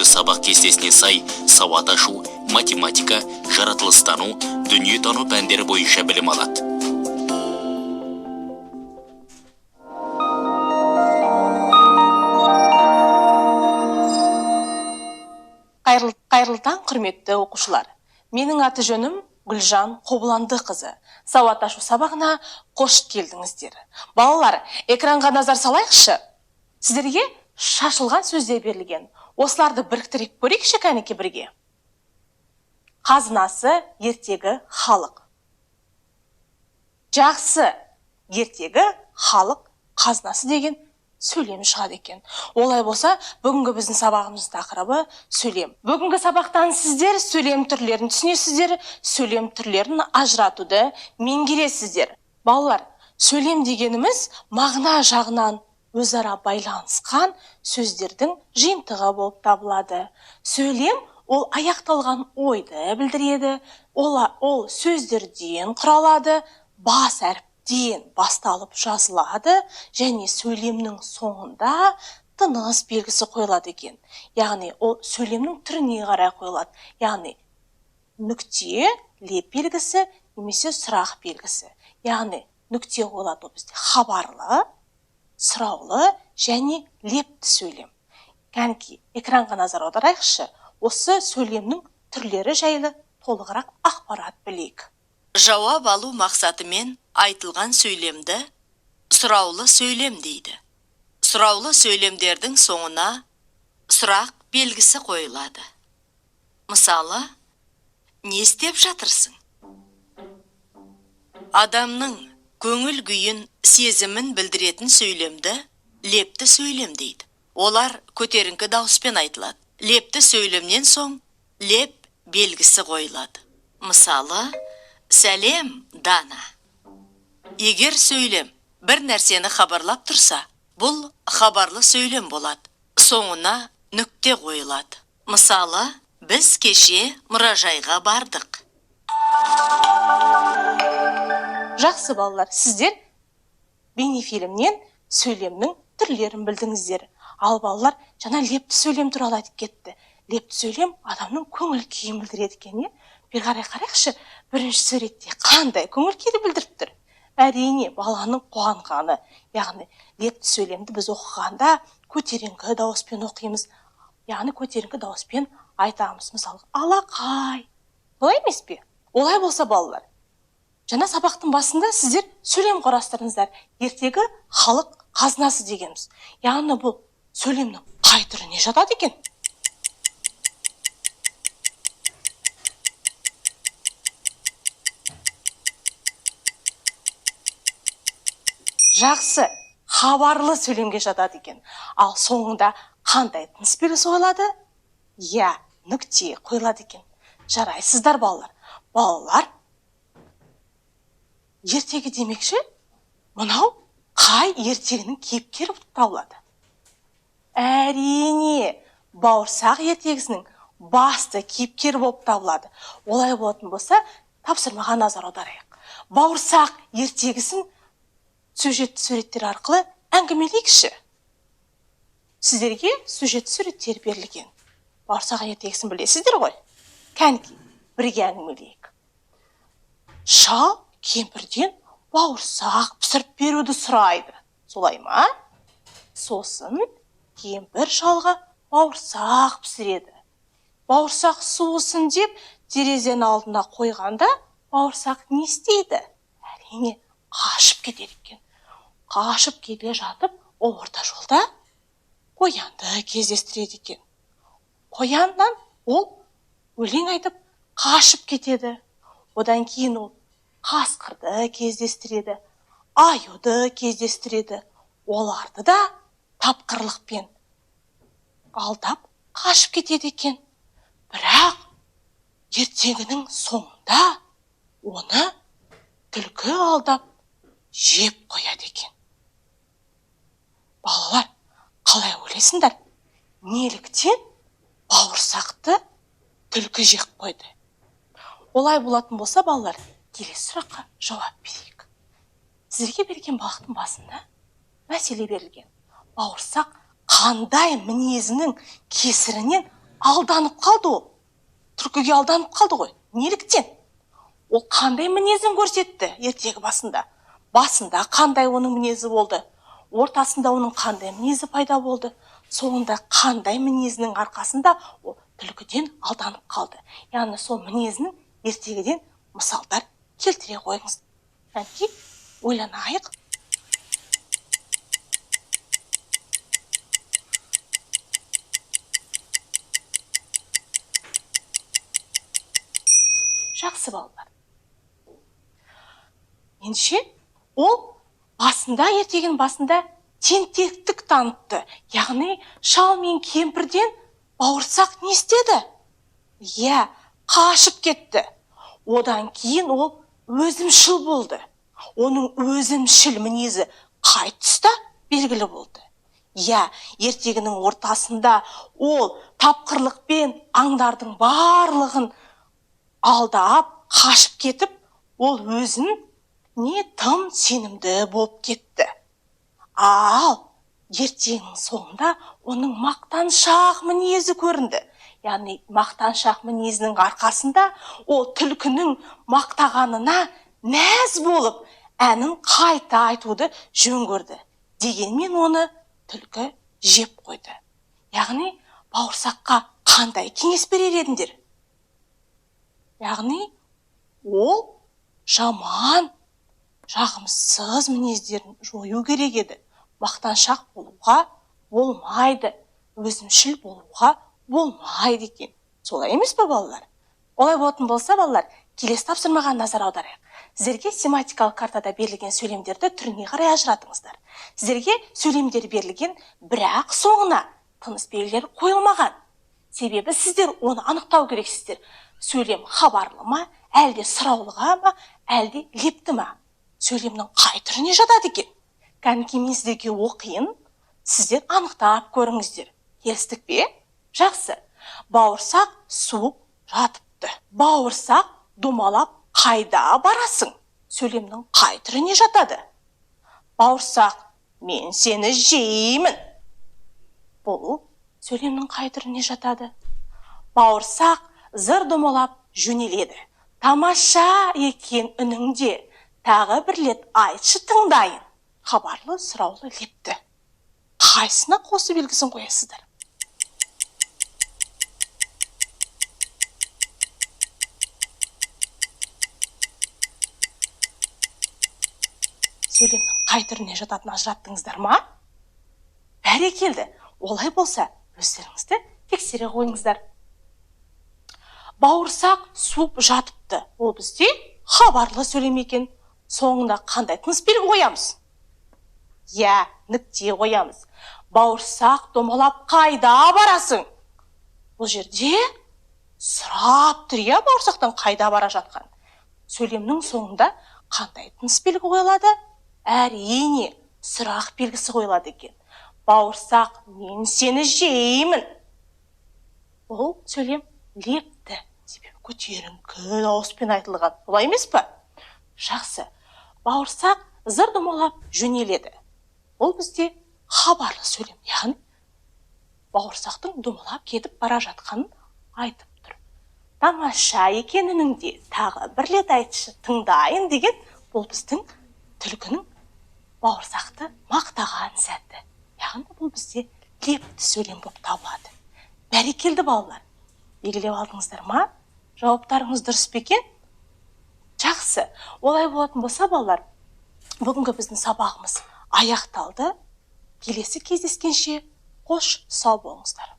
сабақ кестесіне сай сауат ашу, математика, жаратылыстану, дүниетану пәндері бойынша білім алады. Қайырлы таң, құрметті оқушылар. Менің аты жөнім Гүлжан Қобыландықызы. Сауат ашу сабағына қош келдіңіздер. Балалар, экранға назар салайықшы. Сіздерге шашылған сөздер берілген. Осыларды біріктіріп көрейікші кәнеке бірге. Қазынасы, ертегі, халық. Жақсы, ертегі, халық, қазынасы деген сөйлем шығады екен. Олай болса, бүгінгі біздің сабағымыздың тақырыбы сөйлем. Бүгінгі сабақтан сіздер сөйлем түрлерін түсінесіздер, сөйлем түрлерін ажыратуды меңгересіздер. Балалар, сөйлем дегеніміз мағына жағынан өзара байланысқан сөздердің жиынтығы болып табылады. Сөйлем ол аяқталған ойды білдіреді, ол сөздерден құралады, бас әріптен басталып жазылады, және сөйлемнің соңында тыныс белгісі қойылады екен. Яғни ол сөйлемнің түріне қарай қойылады. Яғни нүкте, леп белгісі немесе сұрақ белгісі. Яғни нүкте қойылады бізде хабарлы, сұраулы және лепті сөйлем. Кәнеке экранға назар аударайықшы. Осы сөйлемнің түрлері жайлы толығырақ ақпарат білейік. Жауап алу мақсатымен айтылған сөйлемді сұраулы сөйлем дейді. Сұраулы сөйлемдердің соңына сұрақ белгісі қойылады. Мысалы, не істеп жатырсың? Адамның көңіл күйін, сезімін білдіретін сөйлемді лепті сөйлем дейді. Олар көтеріңкі дауыспен айтылады. Лепті сөйлемнен соң леп белгісі қойылады. Мысалы, сәлем, Дана. Егер сөйлем бір нәрсені хабарлап тұрса, бұл хабарлы сөйлем болады. Соңына нүкте қойылады. Мысалы, біз кеше мұражайға бардық. Жақсы балалар, сіздер бейнефильмнен сөйлемнің түрлерін білдіңіздер. Ал балалар жаңа лепті сөйлем туралы айтып кетті. Лепті сөйлем адамның көңіл күйін білдіреді екен. Bir қарайықшы, бірінші суретте қандай көңіл күйді білдіріп тұр? Әрине, баланың қуанғаны. Яғни лепті сөйлемді біз оқығанда көтеріңкі дауыспен оқимыз. Яғни көтеріңкі дауыспен айтамыз. Мысалы, алақай. Олай емес пе? Олай болса балалар, жаңа сабақтың басында сіздер сөйлем құрастырыңыздар. Ертегі халық қазынасы дегеніміз. Яғни бұл сөйлемнің қай түріне жатады екен? Жақсы, хабарлы сөйлемге жатады екен. Ал соңында қандай тыныс белгісі қойылады? Я, нүкте қойылады екен. Жарайсыздар балалар. Балалар, ертегі демекші, мынау қай ертегінің кейіпкері болып табылады? Әрине, бауырсақ ертегісінің басты кейіпкері болып табылады. Олай болатын болса, тапсырмаға назар аударайық. Бауырсақ ертегісін сюжетті суреттер арқылы әңгімелейікші. Сіздерге сюжетті суреттер берілген. Бауырсақ ертегісін білесіздер ғой? Кәнеке, бірге әңгімелейік. Шал кемпірден бауырсақ пісіріп беруді сұрайды. Солай ма? Сосын кемпір шалға бауырсақ пісіреді. Бауырсақ суысын деп терезенің алдына қойғанда бауырсақ не істейді? Әрине, қашып кетеді екен. Қашып келе жатып, орта жолда қоянды кездестіреді екен. Қояннан ол өлең айтып қашып кетеді. Одан кейін ол қасқырды кездестіреді, аюды кездестіреді. Оларды да тапқырлықпен алдап қашып кетеді екен. Бірақ ертегінің соңында оны түлкі алдап жеп қояды екен. Балалар, қалай ойлайсыңдар? Неліктен бауырсақты түлкі жеп қойды? Олай болатын болса, балалар, келесі сұраққа жауап берейік. Сіздерге берген бағыттың басында мәселе берілген. Бауырсақ қандай мінезінің кесірінен алданып қалды ол. Түлкіге алданып қалды ғой. Неліктен? Ол қандай мінезін көрсетті ертегі басында? Басында қандай оның мінезі болды? Ортасында оның қандай мінезі пайда болды? Соңында қандай мінезінің арқасында ол түлкіден алданып қалды? Яғни сол мінезінің ертегіден мысалдар келтіре қойыңыз. Әнекей, ойланайық. Жақсы балалар. Меніңше, ол ертегінің басында тентектік танытты. Яғни, шал мен кемпірден бауырсақ не істеді? Қашып кетті. Одан кейін ол өзімшіл болды. Оның өзімшіл мінезі қай тұста белгілі болды. Ертегінің ортасында ол тапқырлықпен аңдардың барлығын алдап, қашып кетіп, ол өзін тым сенімді болып кетті. Ал ертегінің соңында оның мақтаншақ мінезі көрінді. Яғни мақтаншақ мінезінің арқасында ол түлкінің мақтағанына мәз болып, әнін қайта айтуды жөн көрді. Дегенмен оны түлкі жеп қойды. Яғни бауырсаққа қандай кеңес берер едіңдер? Яғни ол жаман, жағымсыз мінездерін жою керек еді. Мақтаншақ болуға болмайды, өзімшіл болуға болмайды екен. Солай емес пе, балалар? Олай болатын болса, балалар, келесі тапсырмаға назар аударайық. Сіздерге семантикалық картада берілген сөйлемдерді түріне қарай ажыратыңыздар. Сіздерге сөйлемдер берілген, бірақ соңына тыныс белгілері қойылмаған. Себебі сіздер оны анықтау керексіздер. Сөйлем хабарлы ма, әлде сұраулыға ма, әлде лепті ма? Сөйлемнің қай түріне жатады екен? Кәнекей, мен сіздерге оқиын, сіздер анықтап көріңіздер. Келістік пе? Жақсы. Бауырсақ суып жатыпты. Бауырсақ домалап қайда барасың? Сөйлемнің қай түріне жатады? Бауырсақ, мен сені жеймін. Бұл сөйлемнің қай түріне жатады? Бауырсақ зыр домалап жөнеледі. Тамаша екен үніңде, тағы бір рет айтшы тыңдайын. Хабарлы, сұраулы, лепті. Қайсына қосу белгісін қоясыздар? Сөйлемнің қай түріне жататын ажыраттыңыздар ма? Бәрекелді. Олай болса, өздеріңізді тексере қойыңыздар. Бауырсақ суып жатыпты. Ол бізде хабарлы сөйлем екен. Соңында қандай тыныс белгі қоямыз? Нүкте қоямыз. Бауырсақ домалап қайда барасың? Бұл жерде сұрап тұр, бауырсақтан қайда бара жатқан? Сөйлемнің соңында қандай тыныс белгі қойылады? Әрине, сұрақ белгісі қойылады екен. Бауырсақ, мен сені жеймін. Бұл сөйлем лепті, себебі көтеріңкі дауыспен айтылған. Олай емес пе? Жақсы. Бауырсақ зыр домалап жөнеледі. Ол бізде хабарлы сөйлем, яғни бауырсақтың домалап кетіп бара жатқанын айтып тұр. Тамаша екен үніңде, тағы бір рет айтшы тыңдайын деген бұл біздің түлкінің бауырсақты мақтаған сәті. Яғни бұл бізде лепті сөйлем болып табылады. Бәрекелді балалар. Белгілеп алдыңыздар ма? Жауаптарыңыз дұрыс па екен? Жақсы. Олай болатын болса, балалар, бүгінгі біздің сабағымыз аяқталды. Келесі кездескенше қош сау болыңыздар.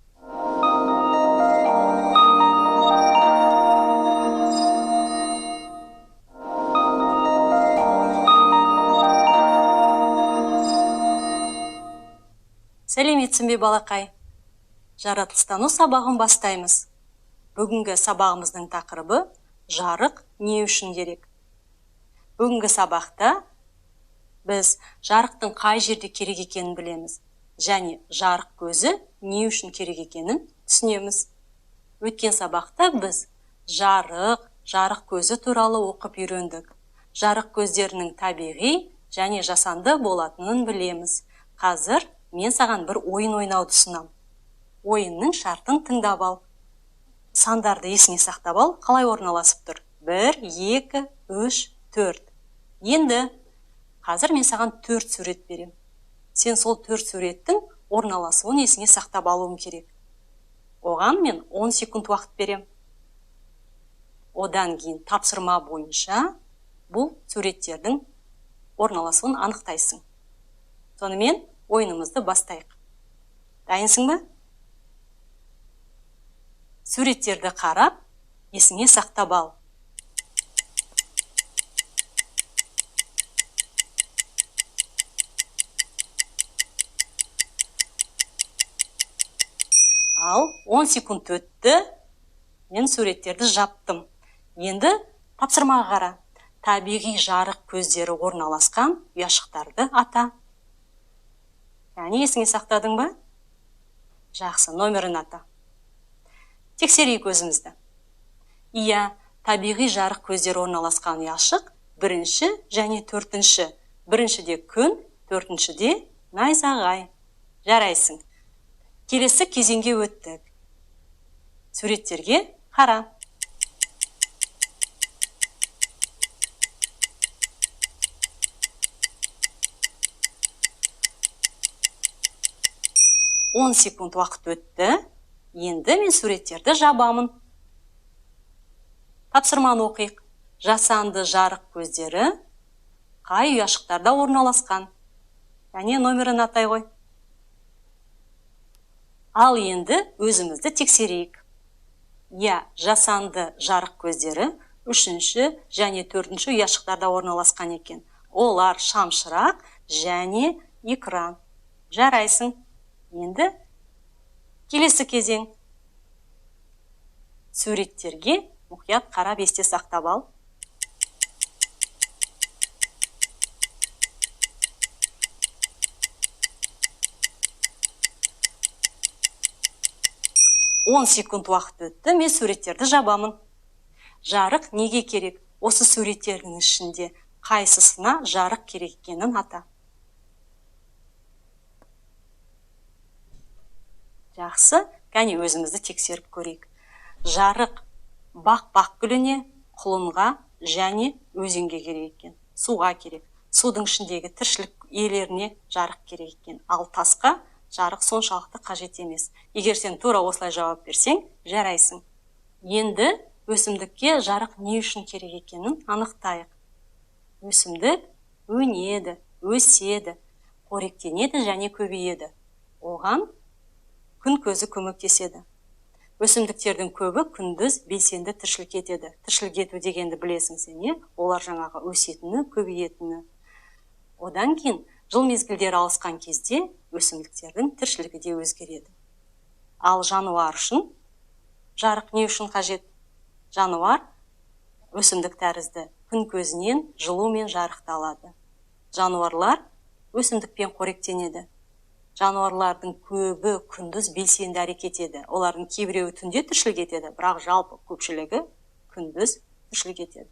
Сәлеметсің бе, балақай? Жаратылыстану сабағын бастаймыз. Бүгінгі сабағымыздың тақырыбы жарық не үшін керек? Бүгінгі сабақта біз жарықтың қай жерде керек екенін білеміз, және жарық көзі не үшін керек екенін түсінеміз. Өткен сабақта біз жарық көзі туралы оқып үйрендік. Жарық көздерінің табиғи және жасанды болатынын білеміз. Қазір мен саған бір ойын ойнауды ұсынам. Ойынның шартын тыңдап ал. сандарды есіңе сақтап ал, қалай орналасып тұр? 1, 2, 3, 4. Енді қазір мен саған 4 сурет берем. Сен сол 4 суреттің орналасуын есіңе сақтап алуым керек. Оған мен 10 секунд уақыт берем. Одан кейін тапсырма бойынша бұл суреттердің орналасуын анықтайсың. Сонымен ойынымызды бастайық. Дайынсың ба? Суреттерді қарап, есіңе сақтап ал. Ал 10 секунд өтті, мен суреттерді жаптым. Енді тапсырмаға қара. Табиғи жарық көздері орналасқан ұяшықтарды ата. Яғни есіңе сақтадың ба? Жақсы, номерін ата. Тексерейік өзімізді. Иә, табиғи жарық көздері орналасқан ұяшық бірінші және төртінші. Біріншіде күн, төртіншіде найзағай. Жарайсың. Келесі кезеңге өттік. Суреттерге қара. Он секунд уақыт өтті. Енді мен суреттерді жабамын. Тапсырманы оқиық. Жасанды жарық көздері қай ұяшықтарда орналасқан? Яғни номерін атай ғой. Ал енді өзімізді тексерейік. Иә, жасанды жарық көздері үшінші және төртінші ұяшықтарда орналасқан екен. Олар шамшырақ және экран. Жарайсың. Енді келесі кезең. Суреттерге мұқият қарап есте сақтап ал. Он секунд уақыт өтті, мен суреттерді жабамын. Жарық неге керек? Осы суреттердің ішінде қайсысына жарық керек екенін ата. Жақсы, кәне өзімізді тексеріп көрейік. Жарық бақ-бақ гүліне, құлынға және өзенге керек екен. Суға керек. Судың ішіндегі тіршілік иелеріне жарық керек екен. Ал тасқа жарық соншалықты қажет емес. Егер сен тура осылай жауап берсең, жарайсың. Енді өсімдікке жарық не үшін керек екенін анықтайық. Өсімдік өнеді, өседі, қоректенеді және көбейеді. Оған күн көзі көмектеседі. Өсімдіктердің көбі күндіз белсенді тіршілік етеді. Тіршілік ету дегенді білесің сен, не? Олар жаңағы өсетіні, көбейетіні. Одан кейін жыл мезгілдері ауысқан кезде өсімдіктердің тіршілігі де өзгереді. Ал жануар үшін жарық не үшін қажет? Жануар өсімдік тәрізді күн көзінен жылу мен жарықты алады. Жануарлар өсімдікпен қоректенеді. Жануарлардың көбі күндіз белсенді әрекет етеді. Олардың кейбіреуі түнде тіршілік етеді, бірақ жалпы көпшілігі күндіз тіршілік етеді.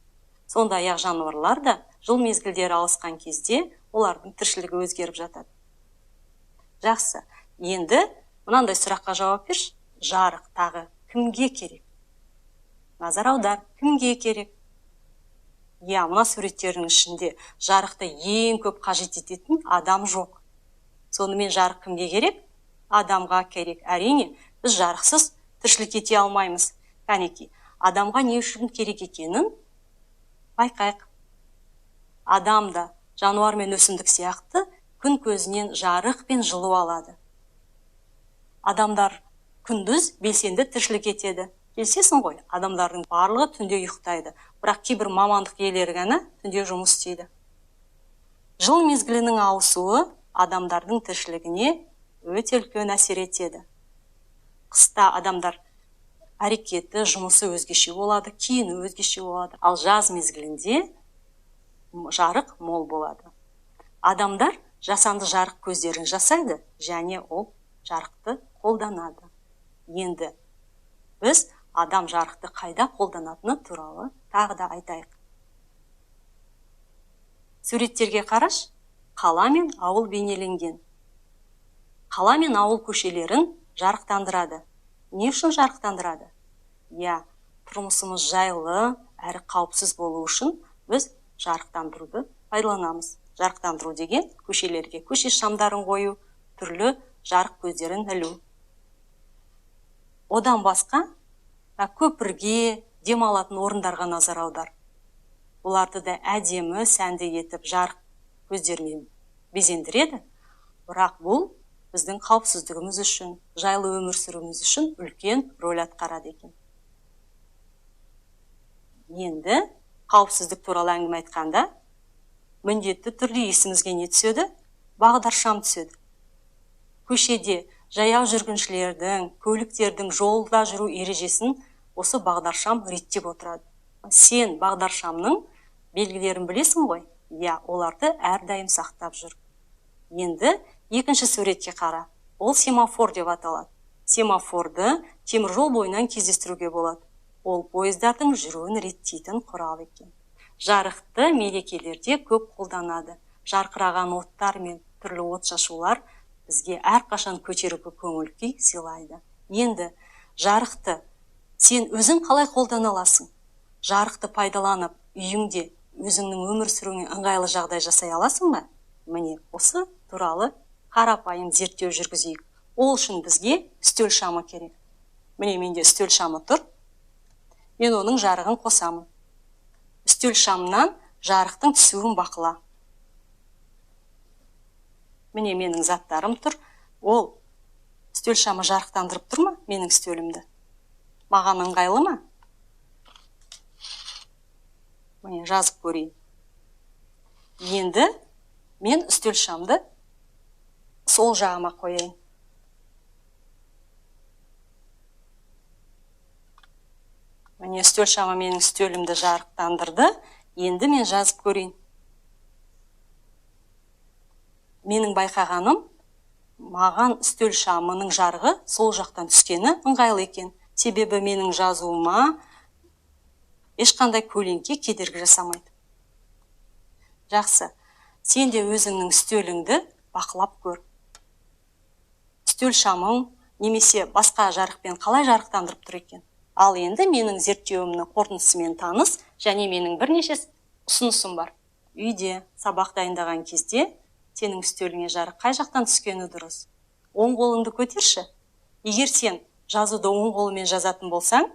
Сондай-ақ жануарлар да жыл мезгілдері ауысқан кезде олардың тіршілігі өзгеріп жатады. Жақсы, енді мынандай сұраққа жауап берші. Жарық тағы кімге керек? Назар аудар, кімге керек? Иә, мына суреттердің ішінде жарықты ең көп қажет ететін адам жоқ. Сонымен жарық кімге керек? Адамға керек. Әрине, біз жарықсыз тіршілік ете алмаймыз. Кәнеки, адамға не үшін керек екенін байқайық. Адам да жануар мен өсімдік сияқты күн көзінен жарық пен жылу алады. Адамдар күндіз белсенді тіршілік етеді. Келсесің ғой, адамдардың барлығы түнде ұйықтайды, бірақ кейбір мамандық иелері ғана түнде жұмыс істейді. Жыл мезгілінің ауысуы адамдардың тіршілігіне өте үлкен әсер етеді. Қыста адамдар әрекеті, жұмысы өзгеше болады, киіні өзгеше болады. Ал жаз мезгілінде жарық мол болады. Адамдар жасанды жарық көздерін жасайды, және ол жарықты қолданады. Енді біз адам жарықты қайда қолданатыны туралы тағы да айтайық. Суреттерге қараш, қала мен ауыл бейнеленген. Қала мен ауыл көшелерін жарықтандырады. Не үшін жарықтандырады? тұрмысымыз жайлы әрі қауіпсіз болу үшін біз жарықтандыруды пайдаланамыз. Жарықтандыру деген көшелерге көше шамдарын қою, түрлі жарық көздерін ілу. Одан басқа көпірге, демалатын орындарға назар аудар. Оларды да әдемі, сәнді етіп жарық көздермен безендіреді. Бірақ бұл біздің қауіпсіздігіміз үшін, жайлы өмір сүруіміз үшін үлкен рөл атқарады екен. Енді қауіпсіздік туралы әңгіме айтқанда, міндетті түрде есімізге не түседі? Бағдаршам түседі. Көшеде жаяу жүргіншілердің, көліктердің жолда жүру ережесін осы бағдаршам реттеп отырады. Сен бағдаршамның белгілерін білесің ғой? Оларды әрдайым сақтап жүр. Енді екінші суретке қара. Ол семафор деп аталады. Семафорды теміржол бойынан кездестіруге болады. Ол пойыздардың жүруін реттейтін құрал екен. Жарықты мерекелерде көп қолданады. Жарқыраған оттар мен түрлі отшашулар бізге әрқашан көтеріңкі көңіл күй сыйлайды. Енді жарықты сен өзің қалай қолдана аласың? Жарықты пайдаланып, үйіңде өзіңнің өмір сүруіңе ыңғайлы жағдай жасай аласың ба? Міне, осы туралы қарапайым зерттеу жүргізейік. Ол үшін бізге үстел шамы керек. Міне, менде үстел шамы тұр. Мен оның жарығын қосамын. Үстел шамынан жарықтың түсуін бақыла. Міне, менің заттарым тұр. Ол үстел шамы жарықтандырып тұр ма менің үстелімді? Маған ыңғайлы ма? Міне, жазып көрейін. Енді мен үстел шамды сол жағыма қояйын. Міне, үстел шамы менің үстелімді жарықтандырды. Енді мен жазып көрейін. Менің байқағаным, маған үстел шамының жарығы сол жақтан түскені ыңғайлы екен. Себебі менің жазуыма ешқандай көлеңке кедергі жасамайды. Жақсы, сен де өзіңнің үстеліңді бақылап көр. Үстел шамың немесе басқа жарықпен қалай жарықтандырып тұр екен? Ал енді менің зерттеуімнің қорытындысымен таныс, және менің бірнеше ұсынысым бар. Үйде сабақ дайындаған кезде сенің үстеліңе жарық қай жақтан түскені дұрыс? Оң қолыңды көтерші. Егер сен жазуды оң қолымен жазатын болсаң,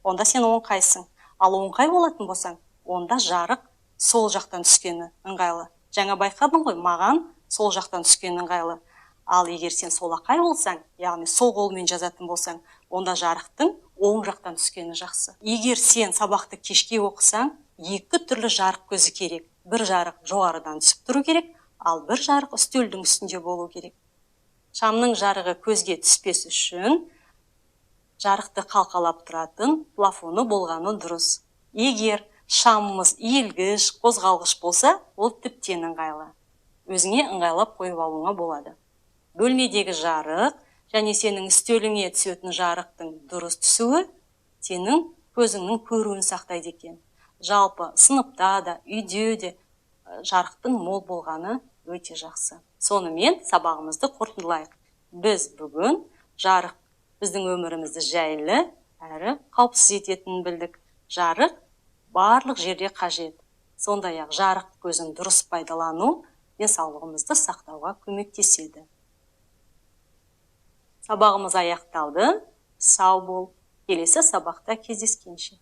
онда сен оңқайсың. Ал оңқай болатын болсаң, онда жарық сол жақтан түскені ыңғайлы. Жаңа байқадың ғой, маған сол жақтан түскені ыңғайлы. Ал егер сен солақай болсаң, яғни сол қолмен жазатын болсаң, онда жарықтың оң жақтан түскені жақсы. Егер сен сабақты кешке оқысаң, екі түрлі жарық көзі керек. Бір жарық жоғарыдан түсіп тұру керек, ал бір жарық үстелдің үстінде болу керек. Шамның жарығы көзге түспес үшін жарықты қалқалап тұратын плафоны болғаны дұрыс. Егер шамымыз иілгіш, қозғалғыш болса, ол тіптен ыңғайлы. Өзіңе ыңғайлап қойып алуыңа болады. Бөлмедегі жарық және сенің үстеліңе түсетін жарықтың дұрыс түсуі сенің көзіңнің көруін сақтайды екен. Жалпы сыныпта да, үйде де жарықтың мол болғаны өте жақсы. Сонымен сабағымызды қорытындылайық. Біз бүгін жарық біздің өмірімізді жайлы әрі қауіпсіз ететінін білдік. Жарық барлық жерде қажет. Сондай-ақ жарық көзін дұрыс пайдалану денсаулығымызды сақтауға көмектеседі. Сабағымыз аяқталды. Сау бол. Келесі сабақта кездескенше.